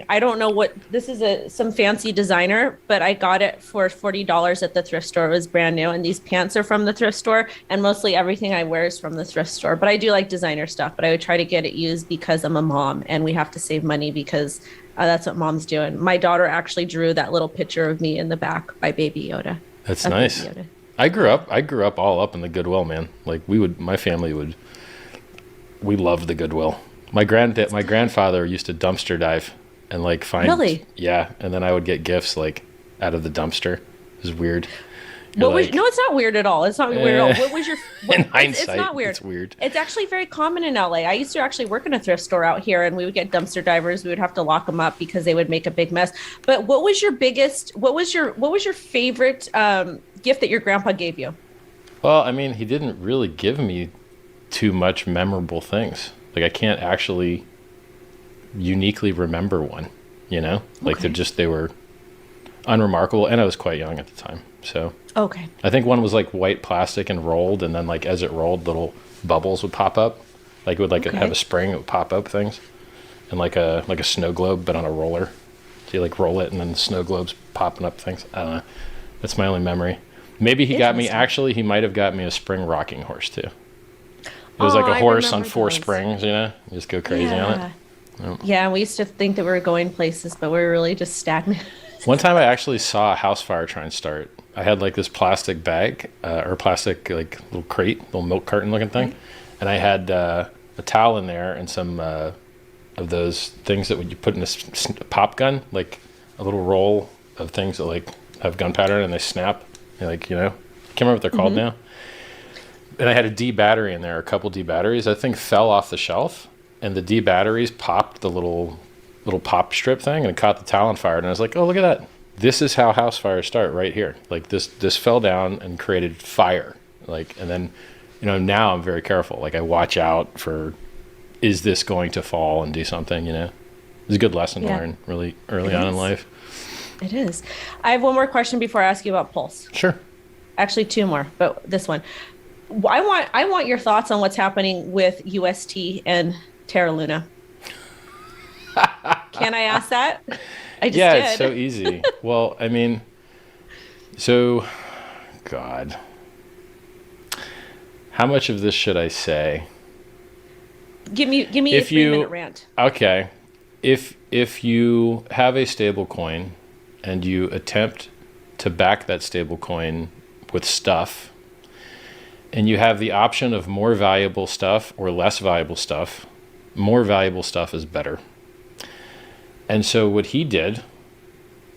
I don't know what this is, some fancy designer, but I got it for $40 at the thrift store. It was brand new, and these pants are from the thrift store, and mostly everything I wear is from the thrift store. But I do like designer stuff, but I would try to get it used because I'm a mom and we have to save money because that's what mom's doing. My daughter actually drew that little picture of me in the back by Baby Yoda. That's Of Baby nice. Yoda. I grew up all up in the Goodwill, man. Like my family we loved the Goodwill. My grandfather used to dumpster dive and like find, Really? yeah, and then I would get gifts like out of the dumpster. It was weird. You're What was like, no? It's not weird at all. It's not weird at all. What was your? in It's hindsight, not weird. it's weird. It's actually very common in LA. I used to actually work in a thrift store out here, and we would get dumpster divers. We would have to lock them up because they would make a big mess. But what was your biggest? What was your favorite gift that your grandpa gave you? Well, I mean, he didn't really give me too much memorable things. Like I can't actually uniquely remember one, you know? Like Okay. they were unremarkable, and I was quite young at the time. So Okay. I think one was like white plastic and rolled, and then like as it rolled, little bubbles would pop up. Like it would like Okay. have a spring, it would pop up things, and like a snow globe, but on a roller. So you like roll it, and then the snow globes popping up things. I don't know. That's my only memory. Maybe he got me. Interesting. Actually, he might have got me a spring rocking horse too. It was Oh, like a I horse on remember 4 those. springs, you know. You just go crazy on it. Yeah. Yep. Yeah, and we used to think that we were going places, but we were really just stagnant. One time I actually saw a house fire try and start. I had like this plastic bag or plastic like little crate, little milk carton looking thing, and I had a towel in there and some of those things that when you put in a pop gun, like a little roll of things that like have gunpowder in it and they snap. You're like, you know, can't remember what they're called now. And I had a D battery in there, a couple D batteries. That thing fell off the shelf, and the D batteries popped the little pop strip thing, and it caught the towel on fire. And I was like, oh, look at that. This is how house fires start right here. Like this fell down and created fire. Like, and then, you know, now I'm very careful. Like I watch out for, is this going to fall and do something, you know? It's a good lesson to Yeah. learn really early It on in is. life. It is. I have one more question before I ask you about Pulse. Sure. Actually, two more, but this one. I want your thoughts on what's happening with UST and Terra Luna. Can I ask that? I just Yeah, did. it's so easy. Well, I mean, so, God. How much of this should I say? Give me a If 3-minute rant. Okay. If you have a stable coin and you attempt to back that stable coin with stuff, and you have the option of more valuable stuff or less valuable stuff, more valuable stuff is better. And so what he did,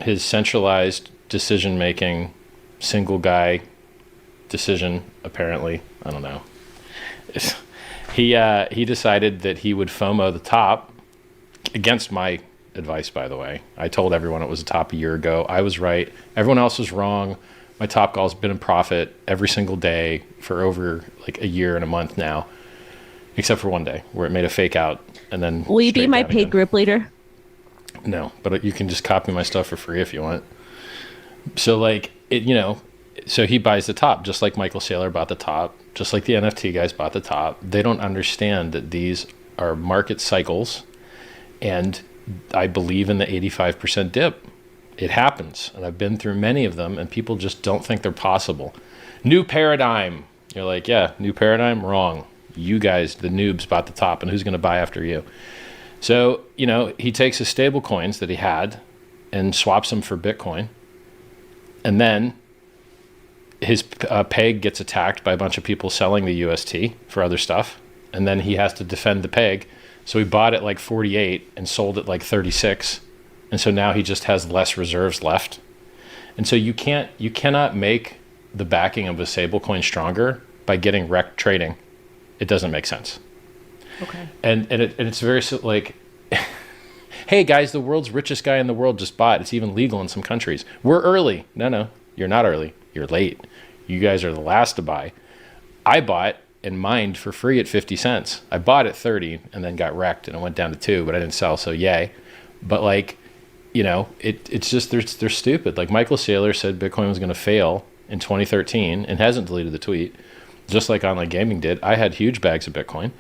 his centralized decision making, single guy decision, apparently, I don't know. He decided that he would FOMO the top, against my advice, by the way. I told everyone it was a top a year ago. I was right. Everyone else was wrong. My top call's been in profit every single day for over like a year and a month now, except for one day where it made a fake out and then. Will you be straight my down paid again. group leader? No, but you can just copy my stuff for free if you want. So like it, you know, so he buys the top, just like Michael Saylor bought the top, just like the NFT guys bought the top. They don't understand that these are market cycles, and I believe in the 85% dip. It happens, and I've been through many of them, and people just don't think they're possible. New paradigm. You're like, yeah, new paradigm, wrong. You guys, the noobs, bought the top, and who's going to buy after you? So, you know, he takes his stable coins that he had and swaps them for Bitcoin. And then his peg gets attacked by a bunch of people selling the UST for other stuff. And then he has to defend the peg. So he bought it like 48 and sold it like 36. And so now he just has less reserves left. And so you cannot make the backing of a stablecoin stronger by getting wrecked trading. It doesn't make sense. Okay. And it's very like, hey guys, the world's richest guy in the world just bought. It's even legal in some countries. We're early. No, you're not early. You're late. You guys are the last to buy. I bought and mined for free at 50 cents. I bought at 30 and then got wrecked and it went down to 2, but I didn't sell, so yay. But like, you know, it's just they're stupid. Like Michael Saylor said Bitcoin was going to fail in 2013 and hasn't deleted the tweet, just like online gaming did. I had huge bags of Bitcoin,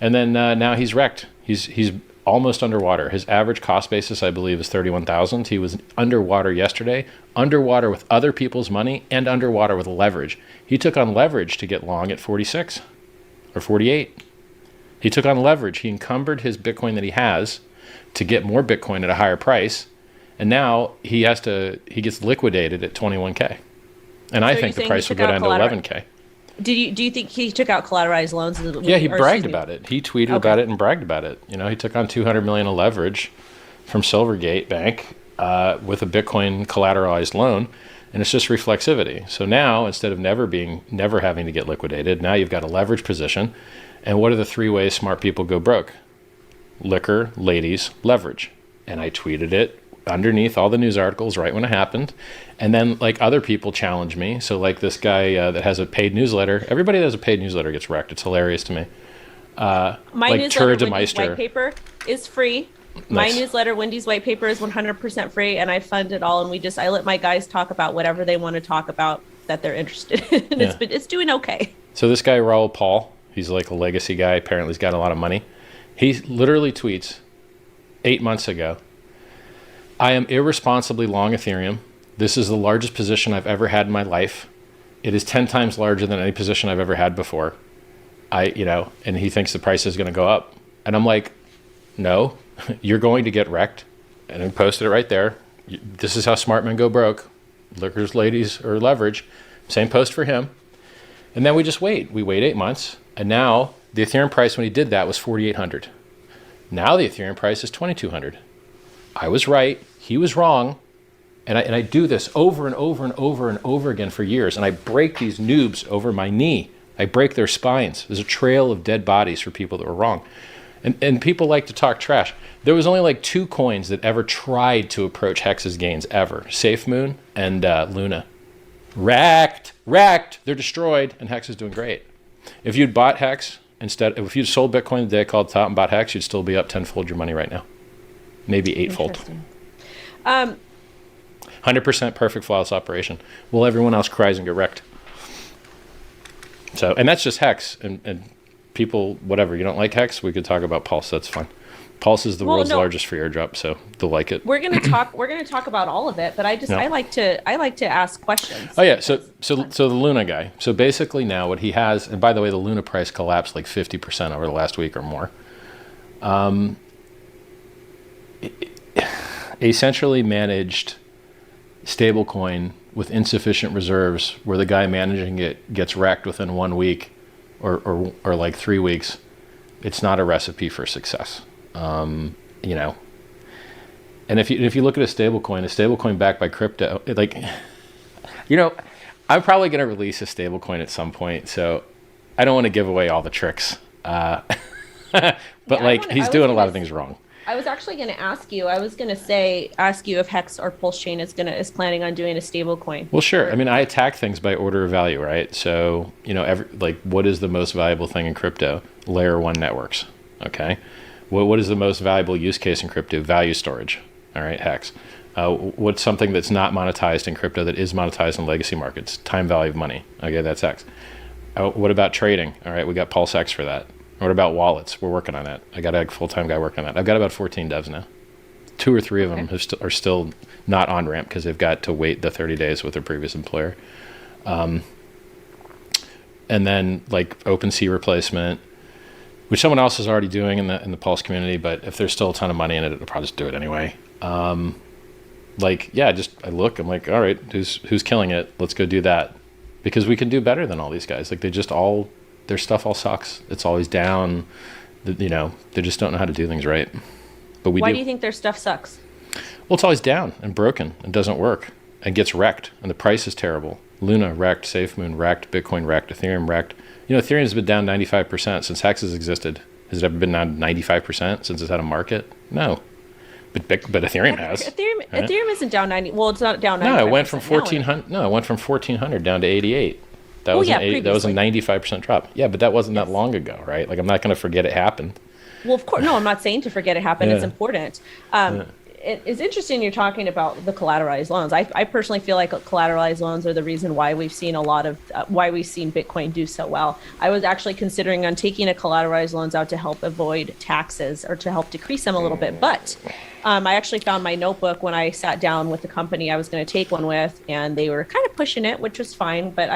and then now he's wrecked. He's almost underwater. His average cost basis, I believe, is 31,000. He was underwater yesterday, underwater with other people's money and underwater with leverage. He took on leverage to get long at 46 or 48. He took on leverage. He encumbered his Bitcoin that he has to get more Bitcoin at a higher price. And now he gets liquidated at 21K. And I think the price will go down to 11K. Do you think he took out collateralized loans? Yeah, he bragged about it. He tweeted about it and bragged about it. You know, he took on 200 million of leverage from Silvergate Bank with a Bitcoin collateralized loan, and it's just reflexivity. So now, instead of never having to get liquidated, now you've got a leverage position. And what are the 3 ways smart people go broke? Liquor, ladies, leverage. And I tweeted it underneath all the news articles right when it happened. And then like other people challenge me. So like this guy that has a paid newsletter, everybody that has a paid newsletter gets wrecked. It's hilarious to me. My like newsletter, Wendy's White Paper, is free. Nice. My newsletter, Wendy's White Paper, is 100% free, and I fund it all. And I let my guys talk about whatever they want to talk about that they're interested in. Yeah. It's doing okay. So this guy, Raul Paul, he's like a legacy guy. Apparently he's got a lot of money. He literally tweets 8 months ago, I am irresponsibly long Ethereum. This is the largest position I've ever had in my life. It is 10 times larger than any position I've ever had before. And he thinks the price is going to go up. And I'm like, no, you're going to get wrecked. And I posted it right there. This is how smart men go broke. Liquors, ladies, or leverage. Same post for him. And then we just wait. We wait 8 months. And now the Ethereum price when he did that was 4,800. Now the Ethereum price is 2,200. I was right. He was wrong. And I do this over and over and over and over again for years. And I break these noobs over my knee. I break their spines. There's a trail of dead bodies for people that were wrong. And people like to talk trash. There was only like 2 coins that ever tried to approach Hex's gains ever. SafeMoon and Luna. Wrecked. They're destroyed. And Hex is doing great. If you'd bought Hex if you'd sold Bitcoin the day I called top and bought Hex, you'd still be up tenfold your money right now. Maybe eightfold. 100% perfect flawless operation. While everyone else cries and get wrecked. So, and that's just Hex. And people, whatever, you don't like Hex, we could talk about Pulse. That's fine. Pulse is the world's largest free airdrop, so they'll like it. We're gonna talk about all of it, but I like to ask questions. Oh yeah, so the Luna guy. So basically now what he has, and by the way, the Luna price collapsed like 50% over the last week or more. A centrally managed stablecoin with insufficient reserves, where the guy managing it gets wrecked within 1 week, or like 3 weeks. It's not a recipe for success. And if you look at a stablecoin backed by crypto, I'm probably going to release a stablecoin at some point, so I don't want to give away all the tricks. But he's doing a lot of things wrong. I was actually going to ask you. I was going to ask you if Hex or Pulsechain is planning on doing a stablecoin. Well, sure. I mean, I attack things by order of value, right? So what is the most valuable thing in crypto? Layer 1 networks. Okay. What is the most valuable use case in crypto? Value storage. All right, Hex. What's something that's not monetized in crypto that is monetized in legacy markets? Time value of money. Okay, that's Hex. What about trading? All right, we got PulseX for that. What about wallets? We're working on that. I got a full-time guy working on that. I've got about 14 devs now. 2 or 3 of them are still not on ramp because they've got to wait the 30 days with their previous employer. And then like OpenSea replacement, which someone else is already doing in the Pulse community, but if there's still a ton of money in it, it'll probably just do it anyway. I look, I'm like, all right, who's killing it? Let's go do that, because we can do better than all these guys. Like their stuff all sucks. It's always down. They just don't know how to do things right. But Why do you think their stuff sucks? Well, it's always down and broken and doesn't work and gets wrecked, and the price is terrible. Luna wrecked, SafeMoon wrecked, Bitcoin wrecked, Ethereum wrecked. Ethereum has been down 95% since Hex has existed. Has it ever been down 95% since it's had a market? No. But Ethereum has. Ethereum isn't down 90. Well, it's not down 95%. No, it went from 1400. No, it went from 1400 down to 88. That was a 95% drop. Yeah, but that wasn't that long ago, right? Like, I'm not going to forget it happened. Well, of course, no, I'm not saying to forget it happened. Yeah. It's important. it's interesting you're talking about the collateralized loans. I personally feel like collateralized loans are the reason why we've seen why we've seen Bitcoin do so well. I was actually considering on taking a collateralized loans out to help avoid taxes or to help decrease them a little bit. But I actually found my notebook when I sat down with the company I was going to take one with, and they were kind of pushing it, which was fine. But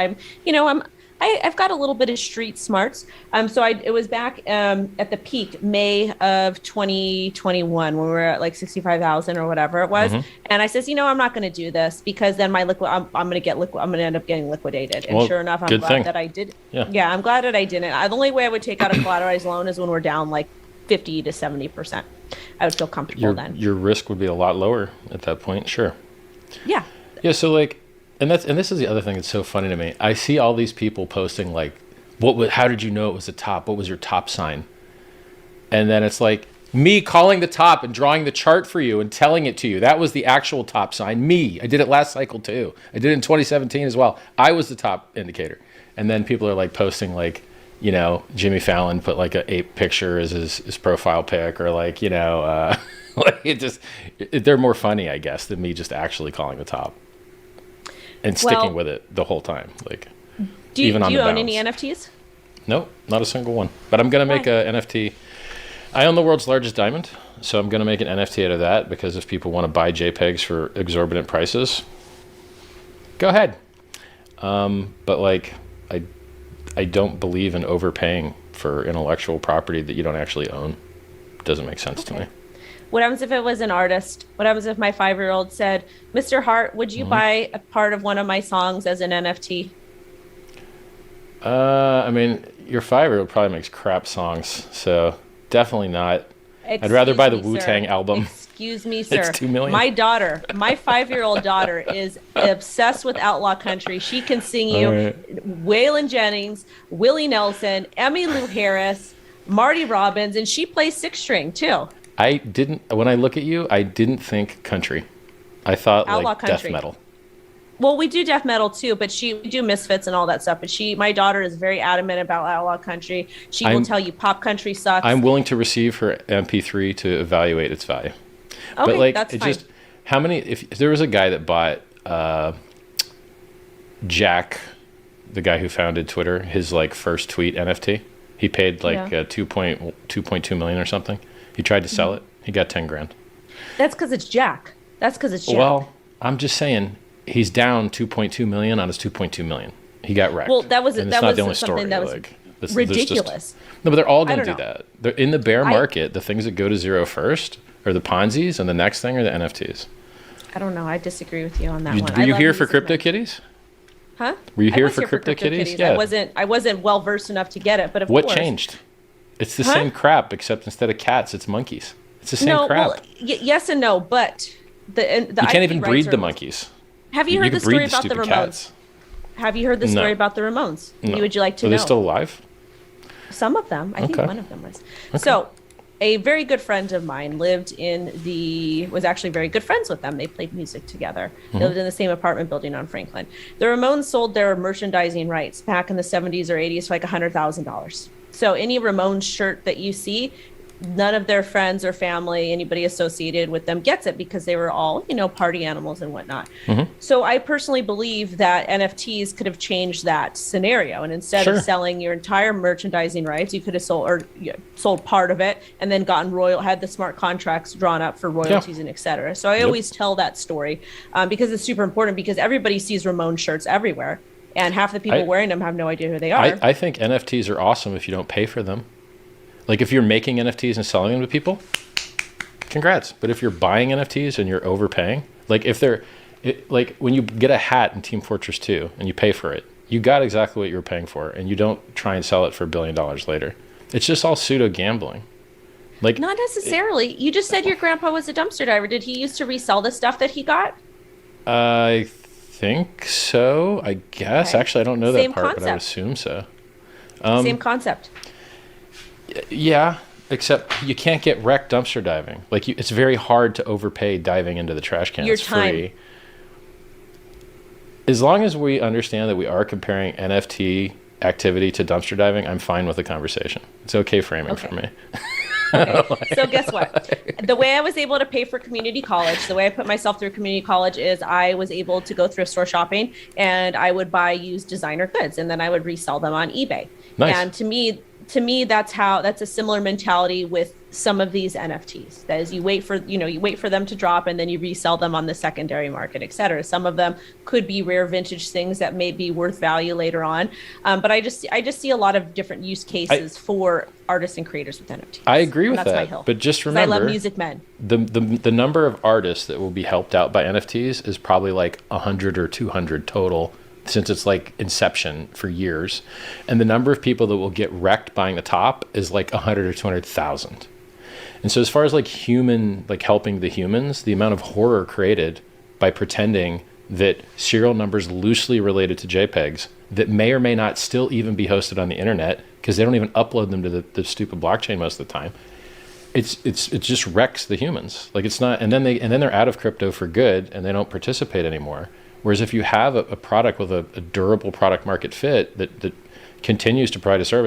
I've got a little bit of street smarts. It was back at the peak, May of 2021, when we were at like 65,000 or whatever it was. And I says, I'm not going to do this because then I'm going to end up getting liquidated. And sure enough, I'm glad that I did. Yeah, I'm glad that I didn't. The only way I would take out a collateralized loan is when we're down like 50 to 70%. I would feel comfortable then. Your risk would be a lot lower at that point. Sure. Yeah. Yeah. So like, and this is the other thing that's so funny to me. I see all these people posting like, how did you know it was the top? What was your top sign? And then it's like me calling the top and drawing the chart for you and telling it to you. That was the actual top sign. Me. I did it last cycle too. I did it in 2017 as well. I was the top indicator. And then people are like posting like, Jimmy Fallon put like a ape picture as his profile pic, or like, like they're more funny, I guess, than me just actually calling the top. And sticking with it the whole time. Like, do you own any NFTs? Nope, not a single one. But I'm going to make a NFT. I own the world's largest diamond, so I'm going to make an NFT out of that, because if people want to buy JPEGs for exorbitant prices, go ahead. But like, I don't believe in overpaying for intellectual property that you don't actually own. Doesn't make sense to me. What happens if it was an artist? What happens if my 5-year-old said, Mr. Hart, would you buy a part of one of my songs as an NFT? I mean, your 5-year-old probably makes crap songs, so definitely not. I'd rather buy the Wu-Tang album. Excuse me, sir. It's $2 million. My 5-year-old daughter is obsessed with outlaw country. She can sing you Waylon Jennings, Willie Nelson, Emmylou Harris, Marty Robbins, and she plays 6-string too. When I look at you, I didn't think country. I thought outlaw like country. Death metal. Well, we do death metal too, but we do Misfits and all that stuff. But my daughter is very adamant about outlaw country. She will tell you pop country sucks. I'm willing to receive her MP3 to evaluate its value. Okay, but like, that's fine. How many? If there was a guy that bought Jack, the guy who founded Twitter, his like first tweet NFT, he paid like 2.2 million or something. He tried to sell it. He got 10 grand. That's because it's Jack. Well, I'm just saying he's down 2.2 million on his 2.2 million. He got wrecked. Well, that was not the only something story. that was ridiculous. No, but they're all going to do that. They're in the bear market. The things that go to zero first are the Ponzi's, and the next thing are the NFTs. I don't know. I disagree with you on that one. Were you here for CryptoKitties? Huh? Were you here for CryptoKitties? Yeah. I wasn't well versed enough to get it, but what changed? It's the same crap, except instead of cats, it's monkeys. It's the same crap. Well, yes and no, but you can't even breed the monkeys. Have you heard the story about the Ramones? Cats. Have you heard the story about the Ramones? No. Would you like to know? Are they still alive? Some of them. I think one of them was. Okay. So, a very good friend of mine was actually very good friends with them. They played music together. They lived in the same apartment building on Franklin. The Ramones sold their merchandising rights back in the 70s or 80s for like $100,000. So any Ramones shirt that you see, none of their friends or family, anybody associated with them gets it, because they were all, party animals and whatnot. So I personally believe that NFTs could have changed that scenario. And instead of selling your entire merchandising rights, you could have sold part of it and then had the smart contracts drawn up for royalties and et cetera. So I always tell that story because it's super important, because everybody sees Ramon shirts everywhere. And half the people wearing them have no idea who they are. I think NFTs are awesome if you don't pay for them. Like if you're making NFTs and selling them to people, congrats. But if you're buying NFTs and you're overpaying, like like when you get a hat in Team Fortress 2 and you pay for it, you got exactly what you were paying for, and you don't try and sell it for $1 billion later. It's just all pseudo gambling. Like not necessarily. You just said your grandpa was a dumpster diver. Did he used to resell the stuff that he got? I think so. I guess. Okay. Actually, I don't know that part, but I would assume so. Same concept. Yeah, except you can't get wrecked dumpster diving. Like it's very hard to overpay diving into the trash can. It's free. As long as we understand that we are comparing NFT activity to dumpster diving, I'm fine with the conversation. It's okay framing for me. Okay. So guess what? The way I was able to pay for community college, the way I put myself through community college is I was able to go thrift store shopping and I would buy used designer goods and then I would resell them on eBay. Nice. And to me that's a similar mentality with some of these NFTs. That is, you wait for them to drop and then you resell them on the secondary market, et cetera. Some of them could be rare vintage things that may be worth value later on. But I just see a lot of different use cases for artists and creators with NFTs. I agree with that's my that. hill. But just remember, I love Music Men. the number of artists that will be helped out by NFTs is probably like 100 or 200 total, since it's like inception for years. And the number of people that will get wrecked buying the top is like 100 or 200,000. And so as far as like helping the humans, the amount of horror created by pretending that serial numbers loosely related to JPEGs that may or may not still even be hosted on the internet because they don't even upload them to the stupid blockchain most of the time. It just wrecks the humans. Like it's not, and then they're out of crypto for good and they don't participate anymore. Whereas if you have a product with a durable product market fit that continues to provide a service